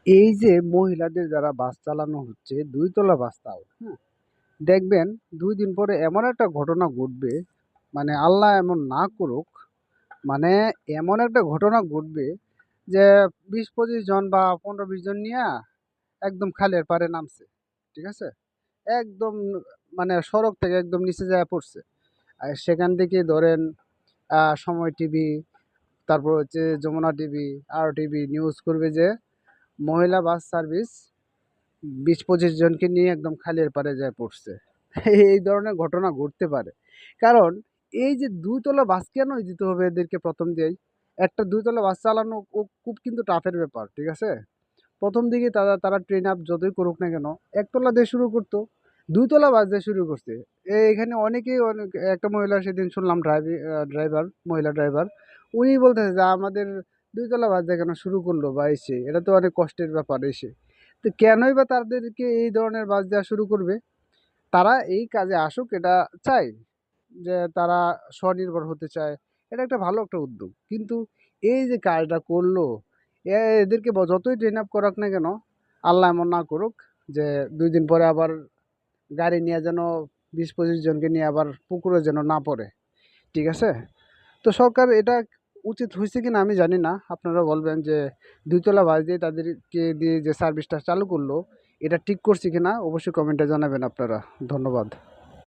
এই যে মহিলাদের দ্বারা বাস চালানো হচ্ছে ২ তলা বাস তাও, হ্যাঁ? দেখবেন ২ দিন পরে এমন একটা ঘটনা ঘটবে, মানে আল্লাহ এমন না করুক, মানে এমন একটা ঘটনা ঘটবে যে ২০-২৫ জন বা ১৫-২০ জন নিয়া একদম খালের পাড়ে নামছে। ঠিক আছে? একদম মানে সড়ক থেকে একদম নিচে যায়া পড়ছে। আর সেখান থেকে ধরেন সময় টিভি, তারপর হচ্ছে যমুনা টিভি, আরও টিভি নিউজ করবে যে মহিলা বাস সার্ভিস ২০-২৫ জনকে নিয়ে একদম খালের পাড়ে যেয়ে পড়ছে। এই ধরনের ঘটনা ঘটতে পারে। কারণ এই যে ২ তলা বাস কেনই দিতে হবে এদেরকে ১ম দিয়েই? একটা ২ তলা বাস চালানো খুব কিন্তু টাফের ব্যাপার। ঠিক আছে? ১ম দিকে তারা তারা ট্রেন আপ যতই করুক না কেন, ১ তলা দিয়ে শুরু করত। ২ তলা বাস দিয়ে শুরু করছে। এখানে অনেকেই একটা মহিলা সেদিন শুনলাম ড্রাইভার, মহিলা ড্রাইভার। উনি বলতেছে যে, "আমাদের ২ তলা বাস দিয়ে কেন শুরু করলো বা এই সেই। এটা তো অনেক কষ্টের ব্যাপার এই সেই।" তো কেনই বা তাদেরকে এই ধরনের বাস দেওয়া শুরু করবে? তারা এই কাজে আসুক এটা চায়। যে তারা স্বনির্ভর হতে চায়। এটা একটা ভালো একটা উদ্যোগ। কিন্তু এই যে কাজটা করলো, এদেরকে যতই ট্রেন আপ করাক না কেন, আল্লাহ এমন না করুক যে ২ দিন পরে আবার গাড়ি নিয়ে যেন ২০-২৫ জনকে নিয়ে আবার পুকুরে যেন না পড়ে। ঠিক আছে? তো সরকার এটা উচিত হইছে কিনা আমি জানি না। আপনারা বলবেন যে ২ তলা বাস দিয়ে তাদেরকে দিয়ে যে সার্ভিসটা চালু করলো, এটা ঠিক করছে কিনা অবশ্যই কমেন্টে জানাবেন আপনারা। ধন্যবাদ।